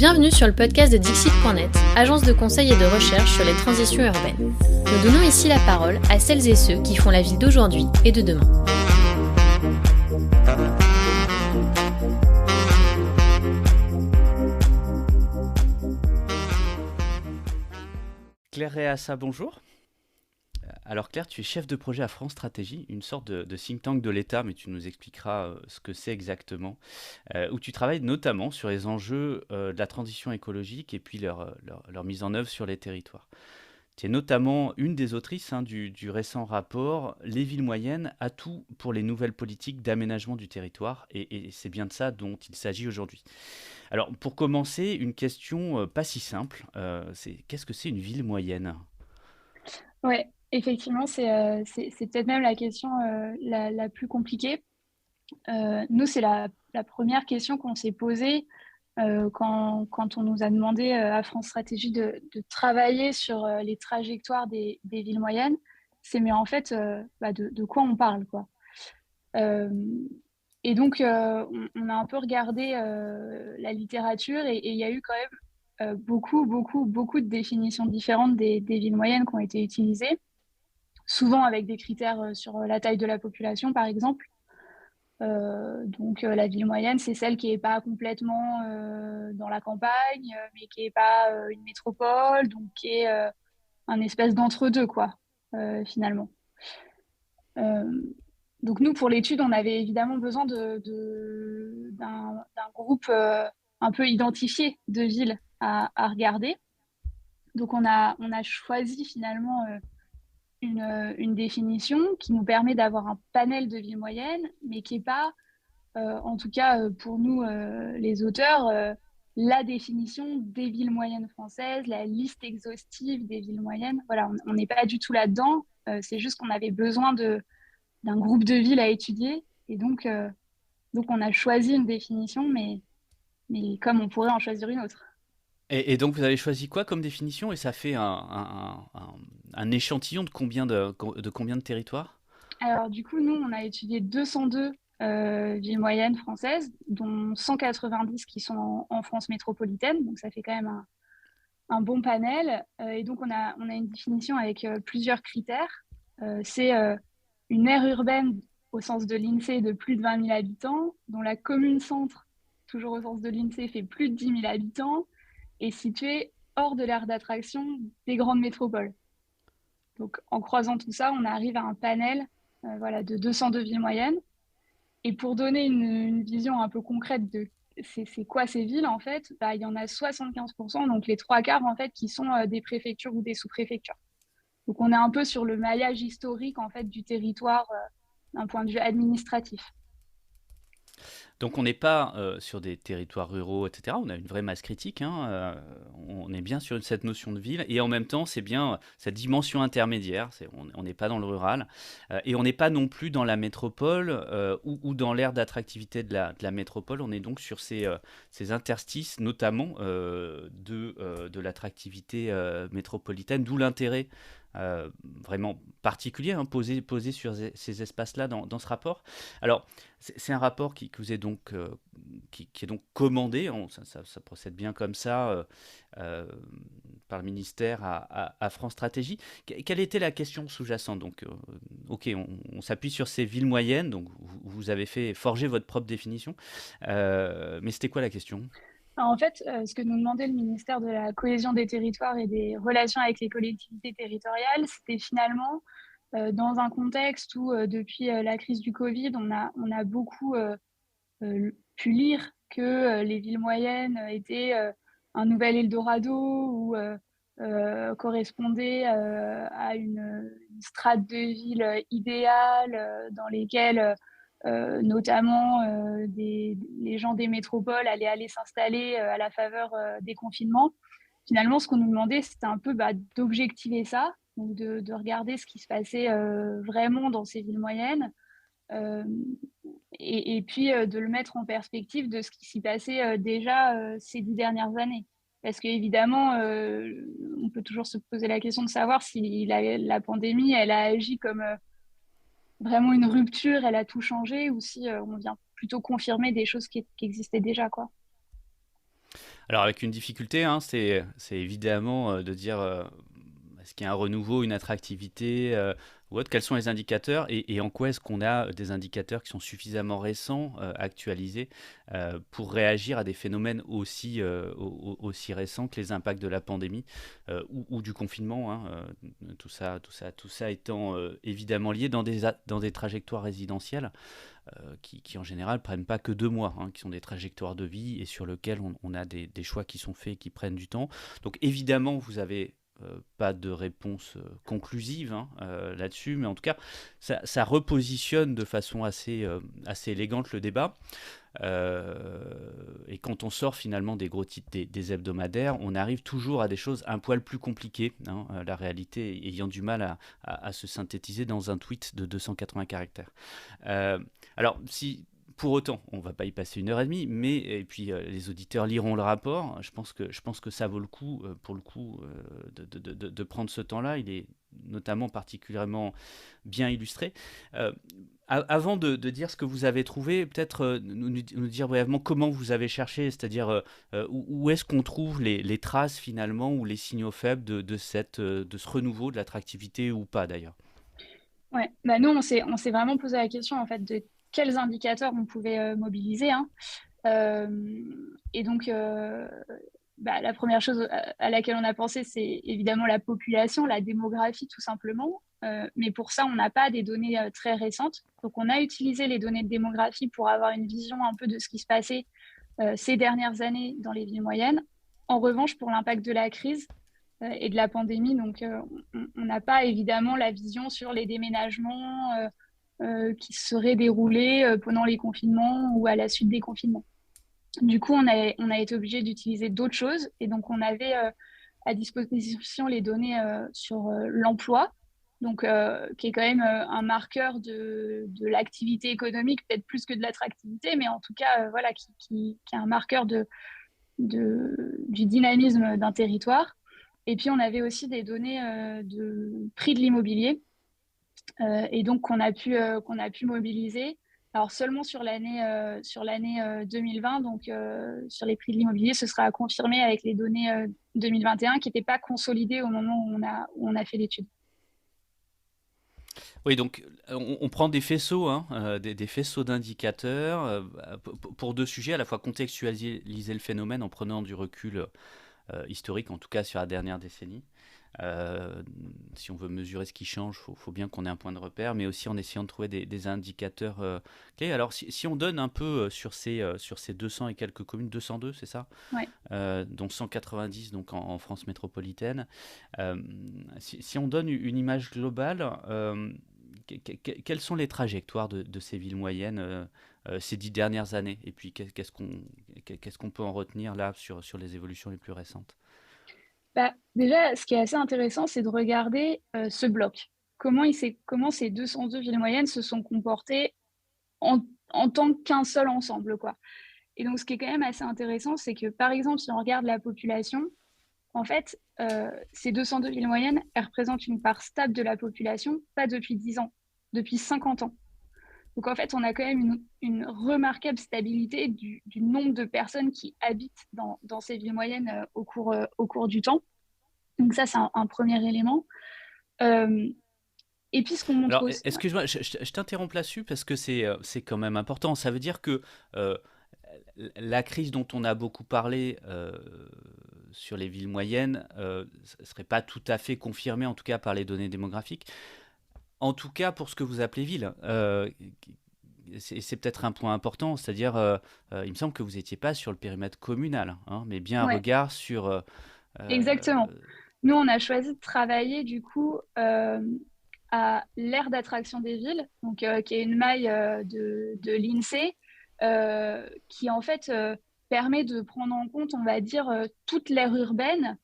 Bienvenue sur le podcast de Dixit.net, agence de conseil et de recherche sur les transitions urbaines. Nous donnons ici la parole à celles et ceux qui font la ville d'aujourd'hui et de demain. Claire Réassa, bonjour. Alors Claire, tu es chef de projet à France Stratégie, une sorte de think tank de l'État, mais tu nous expliqueras ce que c'est exactement, où tu travailles notamment sur les enjeux de la transition écologique et puis leur mise en œuvre sur les territoires. Tu es notamment une des autrices du récent rapport Les villes moyennes, atouts pour les nouvelles politiques d'aménagement du territoire, et c'est bien de ça dont il s'agit aujourd'hui. Alors pour commencer, une question pas si simple, c'est qu'est-ce que c'est une ville moyenne ? Ouais, effectivement, c'est peut-être même la question la plus compliquée. Nous, c'est la première question qu'on s'est posée quand on nous a demandé à France Stratégie de travailler sur les trajectoires des villes moyennes. C'est mais en fait, de quoi on parle, quoi. Euh, et donc, on a un peu regardé la littérature et il y a eu quand même beaucoup de définitions différentes des villes moyennes qui ont été utilisées, souvent avec des critères sur la taille de la population, par exemple. La ville moyenne, c'est celle qui n'est pas complètement dans la campagne, mais qui n'est pas une métropole, donc qui est un espèce d'entre-deux, quoi, finalement. Euh, donc nous, pour l'étude, on avait évidemment besoin d'un groupe un peu identifié de villes à regarder. Donc on a choisi finalement une définition qui nous permet d'avoir un panel de villes moyennes, mais qui n'est pas, en tout cas pour nous les auteurs, la définition des villes moyennes françaises, la liste exhaustive des villes moyennes. Voilà, on n'est pas du tout là-dedans. C'est juste qu'on avait besoin d'un groupe de villes à étudier. Et donc on a choisi une définition, mais comme on pourrait en choisir une autre. Et donc vous avez choisi quoi comme définition et ça fait un échantillon de combien de territoires ? Alors du coup, nous, on a étudié 202 villes moyennes françaises, dont 190 qui sont en France métropolitaine. Donc ça fait quand même un bon panel. Et donc on a une définition avec plusieurs critères. C'est une aire urbaine au sens de l'INSEE de plus de 20 000 habitants, dont la commune-centre, toujours au sens de l'INSEE, fait plus de 10 000 habitants, et située hors de l'aire d'attraction des grandes métropoles. Donc en croisant tout ça, on arrive à un panel de 202 villes moyennes. Et pour donner une vision un peu concrète de c'est quoi ces villes, en fait, il y en a 75%, donc les trois quarts, en fait, qui sont des préfectures ou des sous-préfectures. Donc on est un peu sur le maillage historique, en fait, du territoire d'un point de vue administratif. Donc on n'est pas sur des territoires ruraux, etc. On a une vraie masse critique, on est bien sur cette notion de ville, et en même temps c'est bien cette dimension intermédiaire, on n'est pas dans le rural, et on n'est pas non plus dans la métropole ou dans l'aire d'attractivité de la métropole, on est donc sur ces interstices, notamment de l'attractivité métropolitaine, d'où l'intérêt vraiment particulier posé sur ces espaces-là dans ce rapport. Alors, c'est un rapport qui vous est donc, qui est donc commandé, ça procède bien comme ça par le ministère à France Stratégie. Quelle était la question sous-jacente ? Donc, ok, on s'appuie sur ces villes moyennes, donc vous avez forgé votre propre définition, mais c'était quoi la question ? Alors, en fait, ce que nous demandait le ministère de la Cohésion des territoires et des relations avec les collectivités territoriales, c'était finalement dans un contexte où, depuis la crise du Covid, on a beaucoup pu lire que les villes moyennes étaient un nouvel Eldorado ou correspondaient à une strate de ville idéale dans lesquelles notamment les gens des métropoles allaient aller s'installer à la faveur des confinements. Finalement, ce qu'on nous demandait, c'était un peu d'objectiver ça, donc de regarder ce qui se passait vraiment dans ces villes moyennes, euh, et puis de le mettre en perspective de ce qui s'y passait déjà ces 10 dernières années. Parce qu'évidemment, on peut toujours se poser la question de savoir si la pandémie, elle a agi comme vraiment une rupture, elle a tout changé, ou si on vient plutôt confirmer des choses qui existaient déjà, quoi. Alors avec une difficulté, hein, c'est évidemment de dire est-ce qu'il y a un renouveau, une attractivité ou autre, quels sont les indicateurs et en quoi est-ce qu'on a des indicateurs qui sont suffisamment récents, actualisés, pour réagir à des phénomènes aussi récents que les impacts de la pandémie ou du confinement, hein, tout ça étant évidemment lié dans des trajectoires résidentielles qui en général prennent pas que 2 mois, hein, qui sont des trajectoires de vie et sur lesquelles on a des choix qui sont faits et qui prennent du temps. Donc évidemment, vous avez pas de réponse conclusive, hein, là-dessus, mais en tout cas, ça repositionne de façon assez élégante le débat. Et quand on sort finalement des gros titres des hebdomadaires, on arrive toujours à des choses un poil plus compliquées, hein, la réalité ayant du mal à se synthétiser dans un tweet de 280 caractères. Euh, alors, si pour autant, on va pas y passer 1 heure et demie, mais et puis les auditeurs liront le rapport. Je pense que ça vaut le coup, pour le coup, de prendre ce temps-là. Il est notamment particulièrement bien illustré. Euh, Avant de dire ce que vous avez trouvé, peut-être nous dire brièvement comment vous avez cherché, c'est-à-dire où est-ce qu'on trouve les traces finalement ou les signaux faibles de ce renouveau de l'attractivité ou pas d'ailleurs. Ouais, bah nous, on s'est vraiment posé la question en fait de quels indicateurs on pouvait mobiliser, hein. Euh, et donc, bah, la première chose à laquelle on a pensé, c'est évidemment la population, la démographie tout simplement. Mais pour ça, on n'a pas des données très récentes. Donc, on a utilisé les données de démographie pour avoir une vision un peu de ce qui se passait ces dernières années dans les villes moyennes. En revanche, pour l'impact de la crise et de la pandémie, donc on n'a pas évidemment la vision sur les déménagements qui seraient déroulés pendant les confinements ou à la suite des confinements. Du coup, on a été obligé d'utiliser d'autres choses et donc on avait à disposition les données sur l'emploi, donc qui est quand même un marqueur de l'activité économique, peut-être plus que de l'attractivité, mais en tout cas, voilà, qui est un marqueur du dynamisme d'un territoire. Et puis, on avait aussi des données de prix de l'immobilier et donc qu'on a pu mobiliser. Alors seulement sur l'année 2020, donc sur les prix de l'immobilier, ce sera à confirmer avec les données 2021 qui n'étaient pas consolidées au moment où on a fait l'étude. Oui, donc on prend des faisceaux, hein, des faisceaux d'indicateurs pour 2 sujets, à la fois contextualiser le phénomène en prenant du recul historique, en tout cas sur la dernière décennie. Euh, Si on veut mesurer ce qui change, faut bien qu'on ait un point de repère, mais aussi en essayant de trouver des indicateurs clés. Alors, si on donne un peu sur ces 200 et quelques communes, 202, c'est ça, Ouais. dont 190 donc en France métropolitaine, si on donne une image globale, quelles sont les trajectoires de ces villes moyennes ces 10 dernières années? Et puis, qu'est-ce qu'on peut en retenir là sur les évolutions les plus récentes? Bah, déjà, ce qui est assez intéressant, c'est de regarder ce bloc. Comment ces 202 villes moyennes se sont comportées en, en tant qu'un seul ensemble, quoi. Et donc, ce qui est quand même assez intéressant, c'est que, par exemple, si on regarde la population, en fait, ces 202 villes moyennes, elles représentent une part stable de la population, pas depuis 10 ans, depuis 50 ans. Donc, en fait, on a quand même une remarquable stabilité du nombre de personnes qui habitent dans ces villes moyennes au cours du temps. Donc, ça, c'est un premier élément. Euh, et puis, ce qu'on montre Alors, aussi. Ouais. excuse-moi, je t'interromps là-dessus parce que c'est quand même important. Ça veut dire que euh, la crise dont on a beaucoup parlé sur les villes moyennes ne serait pas tout à fait confirmée, en tout cas par les données démographiques. En tout cas, pour ce que vous appelez ville, c'est peut-être un point important, c'est-à-dire, il me semble que vous n'étiez pas sur le périmètre communal, hein, mais bien un Ouais, regard sur... exactement. Nous, on a choisi de travailler, du coup, à l'aire d'attraction des villes, donc, qui est une maille de l'INSEE, qui en fait permet de prendre en compte, on va dire, toute l'aire urbaine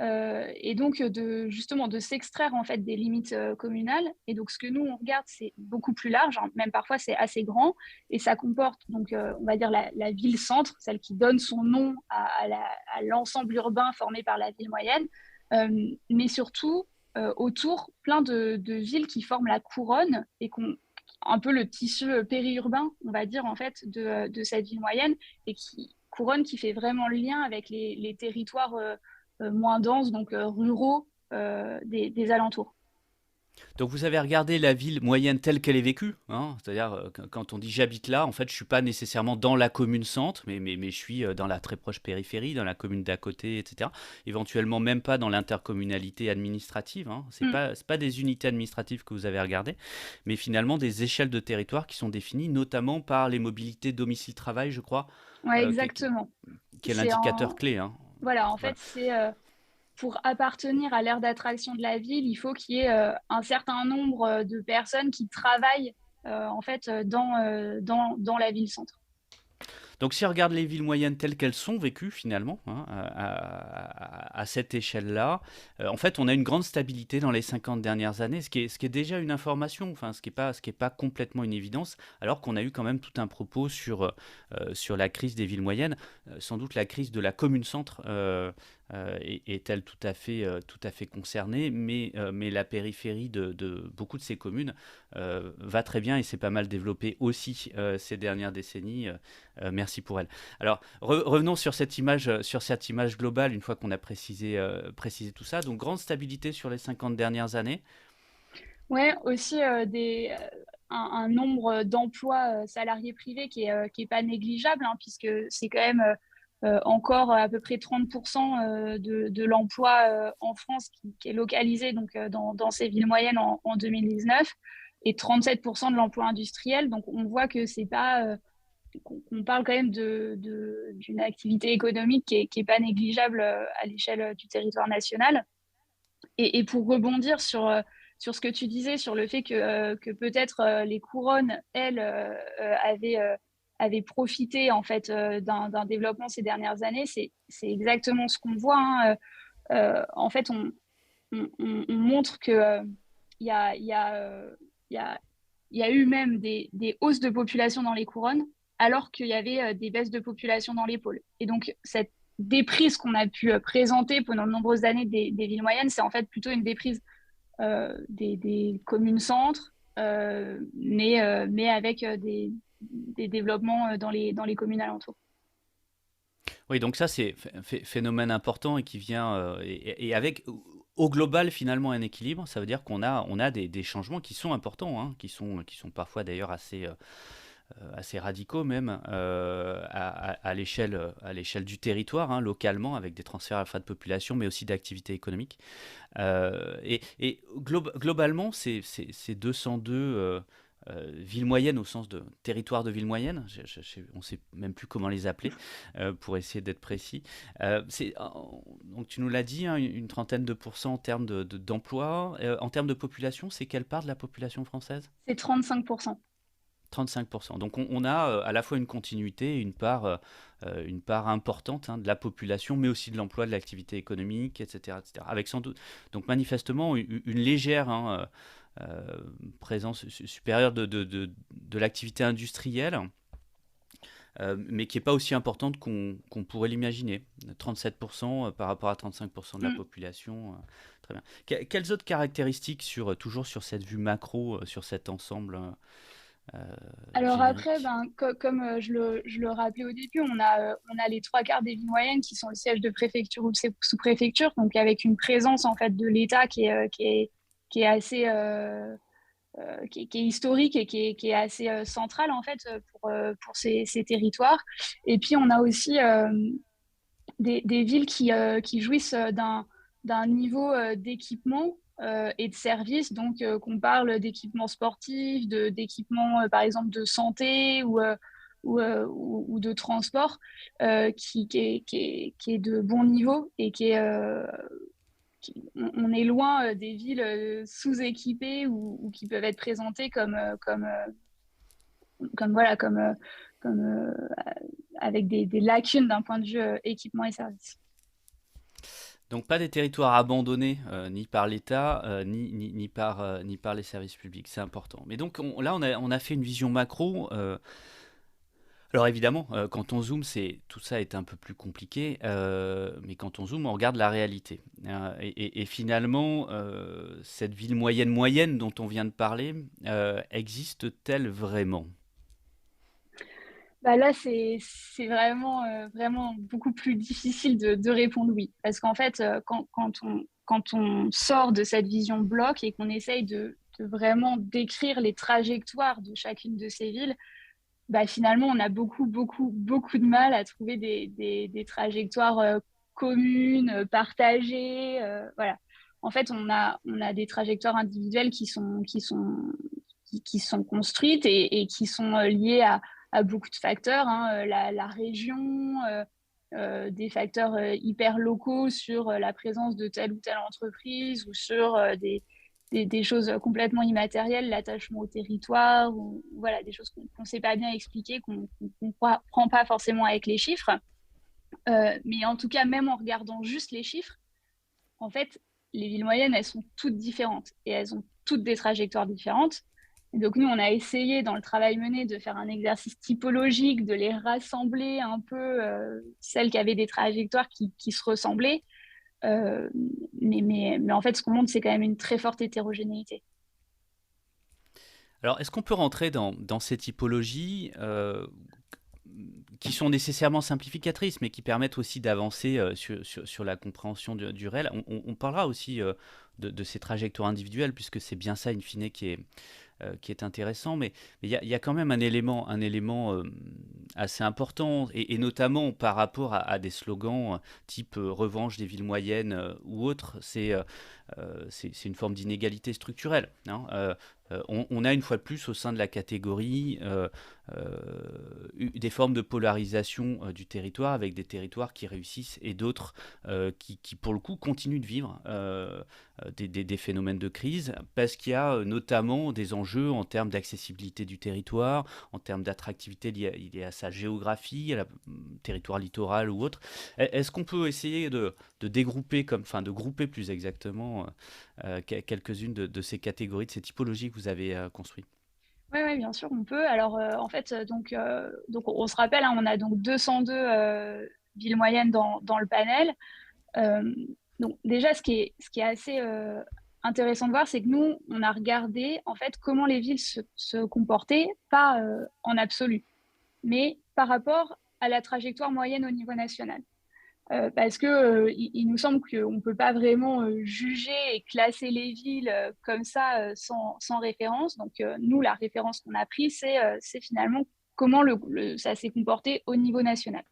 et donc justement de s'extraire en fait des limites communales. Et donc ce que nous on regarde, c'est beaucoup plus large, hein, même parfois c'est assez grand, et ça comporte donc on va dire la ville-centre, celle qui donne son nom à l'ensemble urbain formé par la ville moyenne, mais surtout autour plein de villes qui forment la couronne et qu'on un peu le tissu périurbain, on va dire, en fait, de cette ville moyenne et qui couronne qui fait vraiment le lien avec les territoires moins denses, donc ruraux des alentours. Donc vous avez regardé la ville moyenne telle qu'elle est vécue, hein, c'est-à-dire quand on dit j'habite là, en fait je suis pas nécessairement dans la commune centre, mais je suis dans la très proche périphérie, dans la commune d'à côté, etc. Éventuellement même pas dans l'intercommunalité administrative, hein. C'est pas des unités administratives que vous avez regardées, mais finalement des échelles de territoire qui sont définies notamment par les mobilités domicile-travail, je crois, Ouais, qui exactement. est l'indicateur En clé, hein. Voilà, en Voilà. fait, c'est pour appartenir à l'aire d'attraction de la ville, il faut qu'il y ait un certain nombre de personnes qui travaillent en fait dans la ville-centre. Donc si on regarde les villes moyennes telles qu'elles sont vécues finalement, hein, à cette échelle-là, en fait on a une grande stabilité dans les 50 dernières années, ce qui est déjà une information, enfin ce qui est pas complètement une évidence, alors qu'on a eu quand même tout un propos sur la crise des villes moyennes. Sans doute la crise de la commune-centre est-elle tout à fait concernée, mais la périphérie de beaucoup de ces communes va très bien et s'est pas mal développée aussi ces dernières décennies. Merci pour elle. Alors, revenons sur cette image globale, une fois qu'on a précisé tout ça. Donc, grande stabilité sur les 50 dernières années. Ouais, aussi un nombre d'emplois salariés privés qui est pas négligeable, hein, puisque c'est quand même encore à peu près 30% de l'emploi en France qui est localisé donc, dans ces villes moyennes en 2019 et 37% de l'emploi industriel. Donc on voit que c'est pas qu'on parle quand même d'une activité économique qui est pas négligeable à l'échelle du territoire national. Et pour rebondir sur ce que tu disais, sur le fait que peut-être les couronnes, elles, avaient profité en fait d'un développement ces dernières années, c'est exactement ce qu'on voit, hein. En fait, on montre que il y a, il y a, il y a, il y a eu même des hausses de population dans les couronnes, alors qu'il y avait des baisses de population dans les pôles. Et donc, cette déprise qu'on a pu présenter pendant de nombreuses années des villes moyennes, c'est en fait plutôt une déprise des communes-centres, mais avec des développements dans les communes alentours. Oui, donc ça, c'est phénomène important et qui vient et avec au global finalement un équilibre. Ça veut dire on a des changements qui sont importants, hein, qui sont parfois d'ailleurs assez radicaux même à l'échelle du territoire, hein, localement, avec des transferts à la fois de population, mais aussi d'activité économique. Globalement, ces 202 villes moyennes au sens de territoire de ville moyenne, on ne sait même plus comment les appeler pour essayer d'être précis. Donc tu nous l'as dit, hein, une trentaine de pourcents en termes d'emploi. En termes de population, c'est quelle part de la population française? C'est 35%. 35%. Donc on a à la fois une continuité et une part importante, hein, de la population, mais aussi de l'emploi, de l'activité économique, etc., etc. Avec sans doute, donc manifestement, une légère, hein, présence supérieure de l'activité industrielle, mais qui n'est pas aussi importante qu'on pourrait l'imaginer. 37% par rapport à 35% de la population. Très bien. Quelles autres caractéristiques, toujours sur cette vue macro, sur cet ensemble Alors après, générique? comme je le rappelais au début, on a les trois quarts des villes moyennes qui sont le siège de préfecture ou de sous-préfecture, donc avec une présence en fait de l'État qui est assez qui est historique et qui est assez centrale en fait pour ces territoires. Et puis on a aussi des villes qui jouissent d'un niveau d'équipement et de services, donc qu'on parle d'équipements sportifs, d'équipements par exemple de santé ou de transport, qui est de bon niveau et on est loin des villes sous-équipées ou qui peuvent être présentées voilà, comme avec des lacunes d'un point de vue équipement et services. Donc pas des territoires abandonnés ni par l'État ni par les services publics, c'est important. Mais donc là on a fait une vision macro. Alors évidemment, quand on zoome, tout ça est un peu plus compliqué, mais quand on zoome, on regarde la réalité. Et finalement, cette ville moyenne dont on vient de parler, existe-t-elle vraiment? Bah là, c'est vraiment beaucoup plus difficile de répondre oui. Parce qu'en fait, quand on sort de cette vision bloc et qu'on essaye de vraiment décrire les trajectoires de chacune de ces villes, bah finalement, on a beaucoup de mal à trouver des trajectoires communes, partagées. Voilà. En fait, on a des trajectoires individuelles qui sont construites et qui sont liées à beaucoup de facteurs, hein, la région, des facteurs hyper locaux sur la présence de telle ou telle entreprise ou sur des choses complètement immatérielles, l'attachement au territoire, ou voilà, des choses qu'on ne sait pas bien expliquer, qu'on ne prend pas forcément avec les chiffres. Mais en tout cas, même en regardant juste les chiffres, en fait, les villes moyennes, elles sont toutes différentes et elles ont toutes des trajectoires différentes. Et donc nous, on a essayé dans le travail mené de faire un exercice typologique, de les rassembler un peu, celles qui avaient des trajectoires qui se ressemblaient. Euh, mais en fait, ce qu'on montre, c'est quand même une très forte hétérogénéité. Alors, est-ce qu'on peut rentrer dans ces typologies qui sont nécessairement simplificatrices, mais qui permettent aussi d'avancer sur la compréhension du réel? On parlera aussi de ces trajectoires individuelles, puisque c'est bien ça, in fine, qui est intéressant, mais il y a quand même un élément assez important, et notamment par rapport à des slogans type revanche des villes moyennes ou autres, c'est une forme d'inégalité structurelle, hein. On a une fois de plus au sein de la catégorie des formes de polarisation du territoire, avec des territoires qui réussissent et d'autres qui, pour le coup, continuent de vivre des phénomènes de crise, parce qu'il y a notamment des enjeux en termes d'accessibilité du territoire, en termes d'attractivité liée à sa géographie, à la territoire littoral ou autre. Est-ce qu'on peut essayer de dégrouper, enfin de grouper plus exactement quelques-unes de ces catégories, de ces typologies que vous avez construites? Oui, ouais, bien sûr, on peut. Alors, en fait, donc on se rappelle, hein, on a donc 202 villes moyennes dans le panel. Euh, donc déjà, ce qui est assez intéressant de voir, c'est que nous, on a regardé en fait comment les villes se comportaient, pas en absolu, mais par rapport à la trajectoire moyenne au niveau national. Parce que il nous semble qu'on ne peut pas vraiment juger et classer les villes comme ça sans référence. Donc nous, la référence qu'on a prise, c'est finalement comment ça s'est comporté au niveau national.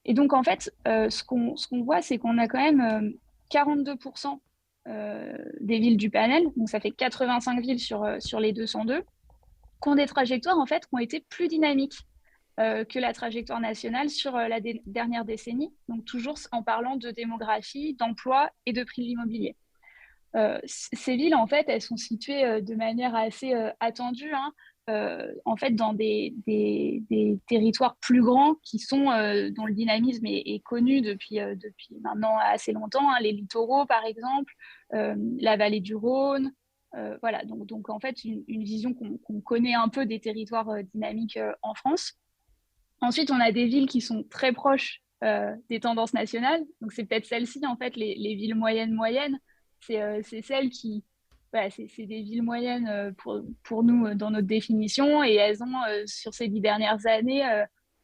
Et donc, en fait, ce qu'on voit, c'est qu'on a quand même 42% des villes du panel, donc ça fait 85 villes sur les 202, qui ont des trajectoires en fait, qui ont été plus dynamiques que la trajectoire nationale sur la dernière décennie, donc toujours en parlant de démographie, d'emploi et de prix de l'immobilier. Ces villes, en fait, elles sont situées de manière assez attendue, hein, en fait, dans des territoires plus grands dont le dynamisme est connu depuis maintenant assez longtemps, hein, les littoraux, par exemple, la vallée du Rhône. Voilà, donc en fait, une vision qu'on connaît un peu des territoires dynamiques en France. Ensuite, on a des villes qui sont très proches des tendances nationales. Donc, c'est peut-être celles-ci, en fait, les villes moyennes. C'est celles qui... Voilà, c'est des villes moyennes pour nous dans notre définition. Et elles ont, sur ces 10 dernières années,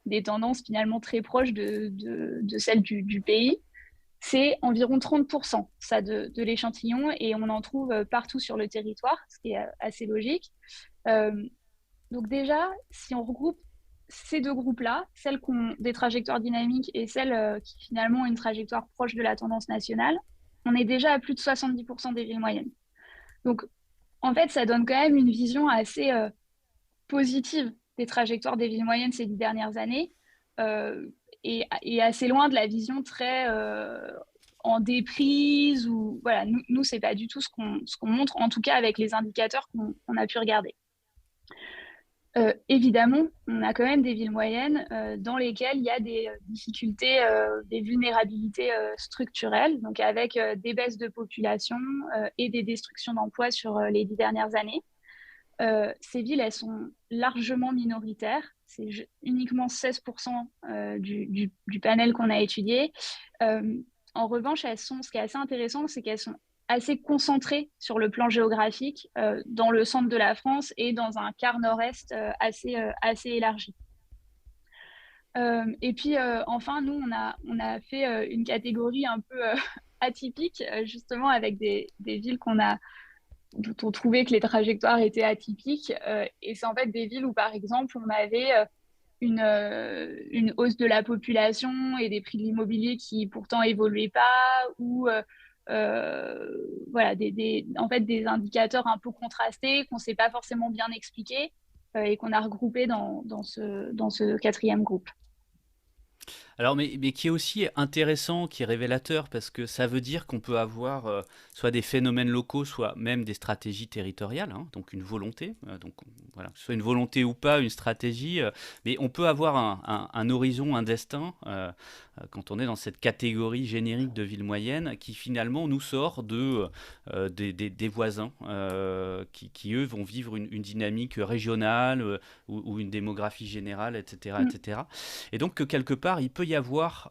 des tendances finalement très proches de celles du pays. C'est environ 30% ça, de l'échantillon. Et on en trouve partout sur le territoire, ce qui est assez logique. Euh, donc déjà, si on regroupe ces deux groupes-là, celles qui ont des trajectoires dynamiques et celles qui finalement ont une trajectoire proche de la tendance nationale, on est déjà à plus de 70% des villes moyennes. Donc en fait, ça donne quand même une vision assez positive des trajectoires des villes moyennes ces 10 dernières années euh, et assez loin de la vision très en déprise ou voilà, nous c'est pas du tout ce qu'on montre, en tout cas avec les indicateurs qu'on a pu regarder. Évidemment, on a quand même des villes moyennes dans lesquelles il y a des difficultés, des vulnérabilités structurelles, donc avec des baisses de population et des destructions d'emplois sur les 10 dernières années. Ces villes, elles sont largement minoritaires. C'est uniquement 16% du panel qu'on a étudié. Euh, En revanche, ce qui est assez intéressant, c'est qu'elles sont assez concentrées sur le plan géographique dans le centre de la France et dans un quart nord-est assez élargi. Et puis enfin, nous, on a fait une catégorie un peu atypique, justement avec des villes dont on trouvait que les trajectoires étaient atypiques. Et c'est en fait des villes où, par exemple, on avait une hausse de la population et des prix de l'immobilier qui pourtant évoluaient pas, ou voilà, en fait, des indicateurs un peu contrastés qu'on ne sait pas forcément bien expliquer et qu'on a regroupés dans ce quatrième groupe. Alors, mais qui est aussi intéressant, qui est révélateur, parce que ça veut dire qu'on peut avoir soit des phénomènes locaux, soit même des stratégies territoriales, hein, donc une volonté, donc voilà, que ce soit une volonté ou pas, une stratégie, mais on peut avoir un horizon, un destin, quand on est dans cette catégorie générique de ville moyenne, qui finalement nous sort des voisins, qui, eux vont vivre une dynamique régionale ou une démographie générale, etc., Mm. etc. Et donc que quelque part, il peut y avoir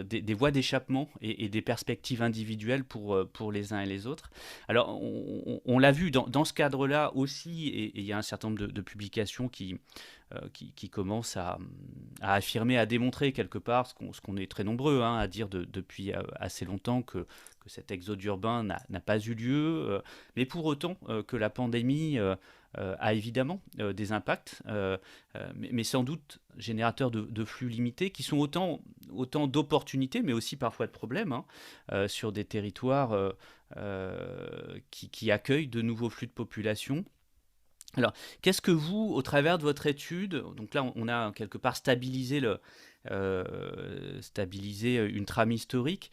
des voies d'échappement et des perspectives individuelles pour les uns et les autres. Alors, on l'a vu dans ce cadre-là aussi, et il y a un certain nombre de publications qui commencent à affirmer, à démontrer quelque part ce qu'on est très nombreux hein, à dire depuis assez longtemps que cet exode urbain n'a pas eu lieu, mais pour autant que la pandémie a évidemment des impacts, mais sans doute générateurs de flux limités, qui sont autant d'opportunités, mais aussi parfois de problèmes, hein, sur des territoires qui accueillent de nouveaux flux de population. Alors, qu'est-ce que vous, au travers de votre étude, donc là on a quelque part stabilisé une trame historique,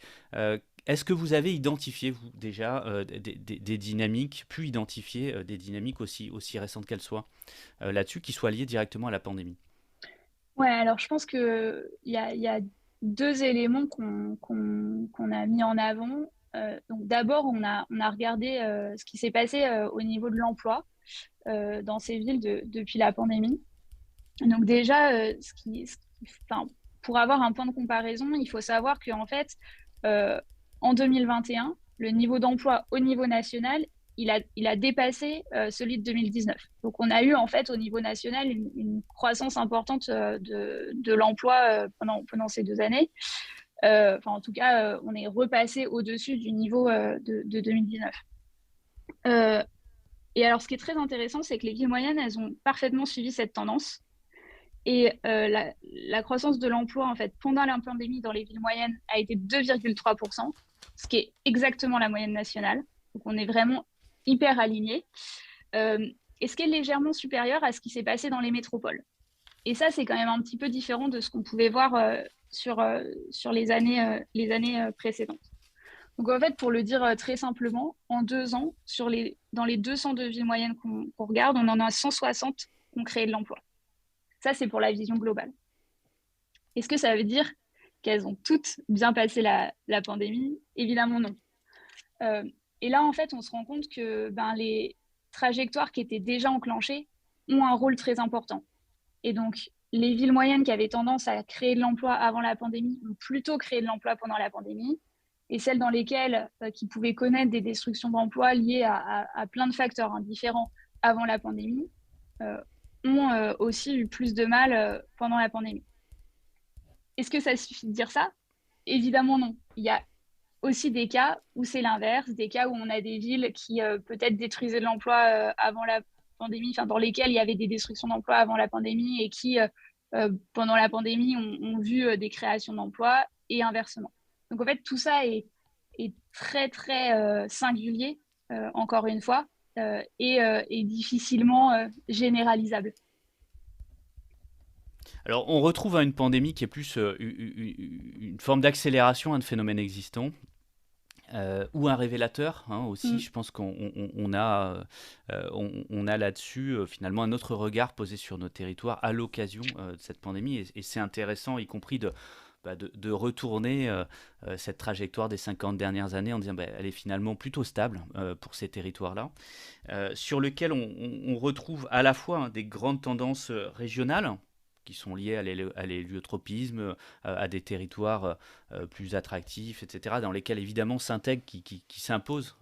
est-ce que vous avez identifié, vous, déjà, des dynamiques, pu identifier des dynamiques aussi récentes qu'elles soient, là-dessus, qui soient liées directement à la pandémie? Ouais, alors je pense qu'il y a deux éléments qu'on a mis en avant. Donc d'abord, on a regardé ce qui s'est passé au niveau de l'emploi dans ces villes depuis la pandémie. Donc déjà, enfin, pour avoir un point de comparaison, il faut savoir qu'en fait, euh, en 2021, le niveau d'emploi au niveau national, il a dépassé celui de 2019. Donc on a eu en fait au niveau national une croissance importante de l'emploi pendant ces 2 années. Enfin, en tout cas, on est repassé au-dessus du niveau de 2019. Euh, et alors, ce qui est très intéressant, c'est que les villes moyennes, elles ont parfaitement suivi cette tendance. Et la croissance de l'emploi, en fait, pendant la pandémie dans les villes moyennes, a été de 2,3%, ce qui est exactement la moyenne nationale. Donc, on est vraiment hyper alignés. Euh, et ce qui est légèrement supérieur à ce qui s'est passé dans les métropoles. Et ça, c'est quand même un petit peu différent de ce qu'on pouvait voir sur les années précédentes. Donc, en fait, pour le dire très simplement, en 2 ans, dans les 202 villes moyennes qu'on regarde, on en a 160 qui ont créé de l'emploi. Ça, c'est pour la vision globale. Est-ce que ça veut dire qu'elles ont toutes bien passé la pandémie? Évidemment, non. Euh, et là, en fait, on se rend compte que les trajectoires qui étaient déjà enclenchées ont un rôle très important. Et donc, les villes moyennes qui avaient tendance à créer de l'emploi avant la pandémie ont plutôt créé de l'emploi pendant la pandémie. Et celles dans lesquelles qui pouvaient connaître des destructions d'emplois liées à plein de facteurs différents avant la pandémie euh, ont aussi eu plus de mal pendant la pandémie. Est-ce que ça suffit de dire ça? Évidemment non. Il y a aussi des cas où c'est l'inverse, des cas où on a des villes qui peut-être détruisaient de l'emploi avant la pandémie, enfin dans lesquelles il y avait des destructions d'emplois avant la pandémie et qui, pendant la pandémie, ont vu des créations d'emplois et inversement. Donc en fait, tout ça est très très singulier, encore une fois, et difficilement généralisable. Alors, on retrouve une pandémie qui est plus une forme d'accélération de phénomènes existants. Ou un révélateur hein, aussi. Mm. Je pense qu'on a là-dessus finalement un autre regard posé sur nos territoires à l'occasion de cette pandémie. Et c'est intéressant, y compris de retourner cette trajectoire des 50 dernières années en disant elle est finalement plutôt stable pour ces territoires-là, sur lequel on retrouve à la fois hein, des grandes tendances régionales qui sont liées à l'héliotropisme, à des territoires plus attractifs, etc., dans lesquels évidemment s'intègrent, qui s'imposent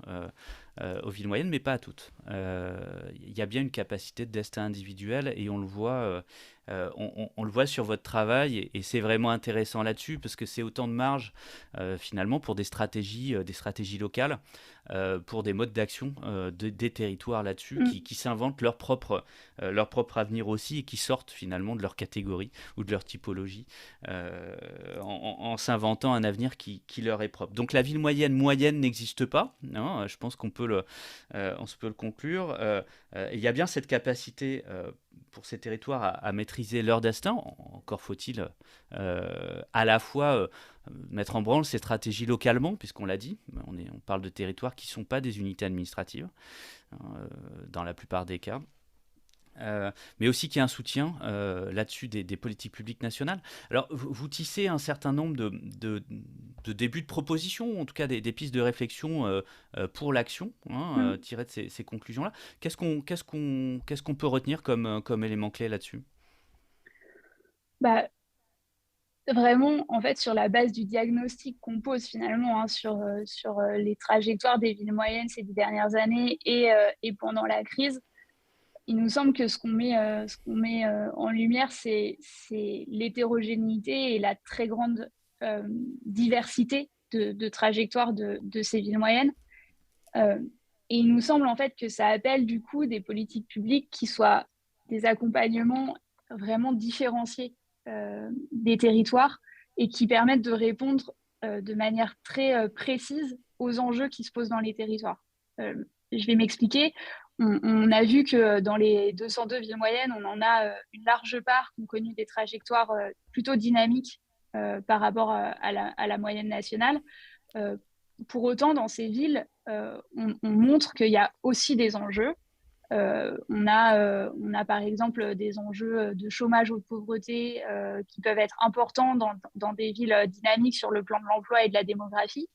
aux villes moyennes, mais pas à toutes. Il y a bien une capacité de destin individuel et on le voit on le voit sur votre travail et c'est vraiment intéressant là-dessus parce que c'est autant de marge finalement pour des stratégies locales, pour des modes d'action des territoires là-dessus qui s'inventent leur propre avenir aussi et qui sortent finalement de leur catégorie ou de leur typologie en s'inventant un avenir qui leur est propre. Donc la ville moyenne n'existe pas, hein, je pense qu'on peut le conclure. Il y a bien cette capacité pour ces territoires à maîtriser leur destin. Encore faut-il à la fois mettre en branle ces stratégies localement, puisqu'on l'a dit, on parle de territoires qui ne sont pas des unités administratives, dans la plupart des cas. Mais aussi qu'il y a un soutien là-dessus des politiques publiques nationales. Alors, vous tissez un certain nombre de débuts de propositions, en tout cas des pistes de réflexion pour l'action, tirées de ces conclusions-là. Qu'est-ce qu'on peut retenir comme élément clé là-dessus? Bah, vraiment, en fait, sur la base du diagnostic qu'on pose finalement sur les trajectoires des villes moyennes ces 10 dernières années et pendant la crise, il nous semble que ce qu'on met en lumière, c'est l'hétérogénéité et la très grande diversité de trajectoires de ces villes moyennes. Et il nous semble en fait que ça appelle du coup des politiques publiques qui soient des accompagnements vraiment différenciés des territoires et qui permettent de répondre de manière très précise aux enjeux qui se posent dans les territoires. Je vais m'expliquer. On a vu que dans les 202 villes moyennes, on en a une large part qui ont connu des trajectoires plutôt dynamiques par rapport à la moyenne nationale. Pour autant, dans ces villes, on montre qu'il y a aussi des enjeux. On a par exemple des enjeux de chômage ou de pauvreté qui peuvent être importants dans des villes dynamiques sur le plan de l'emploi et de la démographie.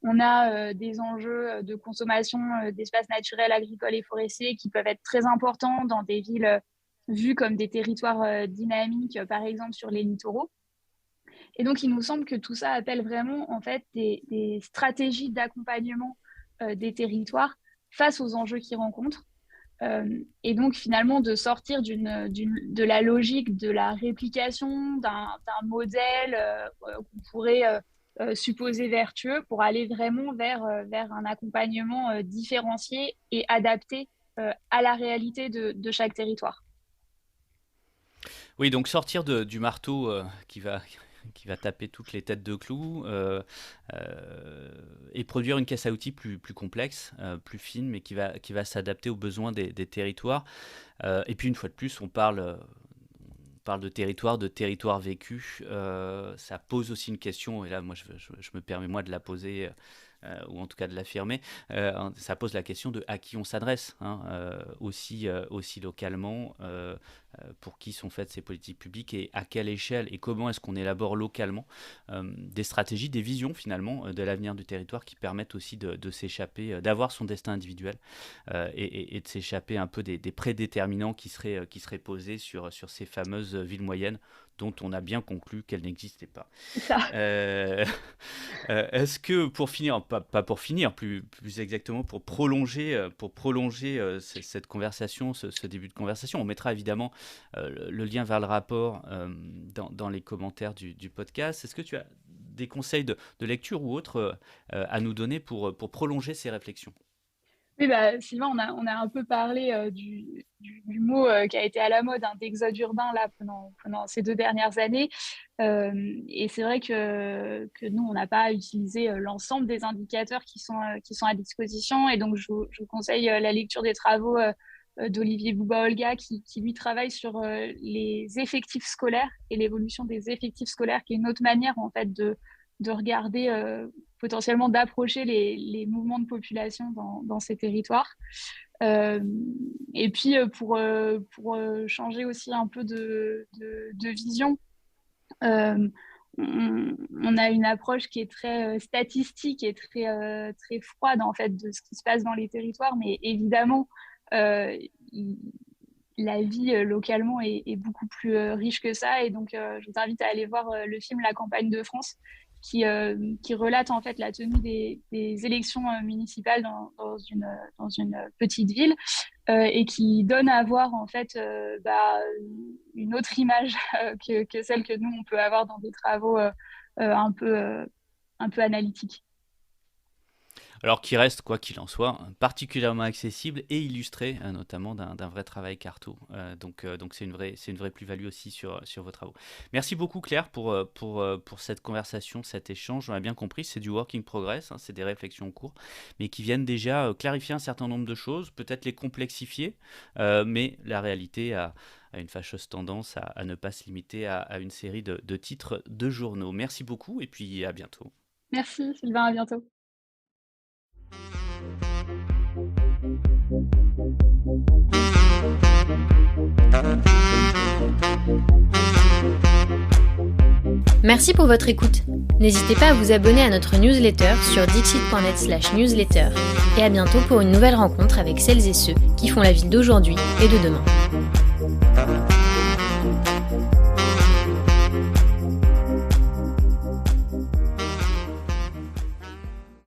On a des enjeux de consommation d'espaces naturels, agricoles et forestiers qui peuvent être très importants dans des villes vues comme des territoires dynamiques, par exemple sur les littoraux. Et donc, il nous semble que tout ça appelle vraiment en fait des stratégies d'accompagnement des territoires face aux enjeux qu'ils rencontrent. Et donc, finalement, de sortir de la logique de la réplication d'un modèle qu'on pourrait supposé vertueux pour aller vraiment vers un accompagnement différencié et adapté à la réalité de chaque territoire. Oui, donc sortir du marteau qui va taper toutes les têtes de clous et produire une caisse à outils plus complexe, plus fine, mais qui va s'adapter aux besoins des territoires. Et puis une fois de plus, on parle de territoire vécu. Ça pose aussi une question, et là moi je me permets moi de la poser, ou en tout cas de l'affirmer. Ça pose la question de à qui on s'adresse, aussi localement, pour qui sont faites ces politiques publiques et à quelle échelle et comment est-ce qu'on élabore localement des stratégies, des visions finalement de l'avenir du territoire qui permettent aussi de s'échapper, d'avoir son destin individuel et de s'échapper un peu des prédéterminants qui seraient posés sur ces fameuses villes moyennes dont on a bien conclu qu'elles n'existaient pas. C'est ça. Est-ce que pour finir, pas pour finir, plus exactement pour prolonger cette conversation, ce début de conversation, on mettra évidemment le lien vers le rapport dans les commentaires du podcast. Est-ce que tu as des conseils de lecture ou autres à nous donner pour prolonger ces réflexions? Oui, Sylvain, on a un peu parlé du mot qui a été à la mode, d'exode urbain là, pendant ces 2 dernières années. Et c'est vrai que nous, on n'a pas utilisé l'ensemble des indicateurs qui sont à disposition. Et donc, je vous conseille la lecture des travaux d'Olivier Bouba-Olga qui lui travaille sur les effectifs scolaires et l'évolution des effectifs scolaires, qui est une autre manière en fait de regarder potentiellement d'approcher les mouvements de population dans ces territoires. Et puis pour changer aussi un peu de vision, on a une approche qui est très statistique et très froide en fait de ce qui se passe dans les territoires, mais évidemment la vie localement est beaucoup plus riche que ça. Et donc, je vous invite à aller voir le film La campagne de France, qui relate en fait la tenue des élections municipales dans une petite ville et qui donne à voir en fait une autre image que celle que nous on peut avoir dans des travaux un peu analytiques. Alors qui reste, quoi qu'il en soit, particulièrement accessible et illustré, notamment d'un vrai travail carto. Donc c'est une vraie plus-value aussi sur vos travaux. Merci beaucoup Claire pour cette conversation, cet échange. On a bien compris, c'est du work in progress, hein, c'est des réflexions en cours, mais qui viennent déjà clarifier un certain nombre de choses, peut-être les complexifier, mais la réalité a une fâcheuse tendance à ne pas se limiter à une série de titres de journaux. Merci beaucoup et puis à bientôt. Merci Sylvain, à bientôt. Merci pour votre écoute. N'hésitez pas à vous abonner à notre newsletter sur dixit.net/newsletter et à bientôt pour une nouvelle rencontre avec celles et ceux qui font la ville d'aujourd'hui et de demain.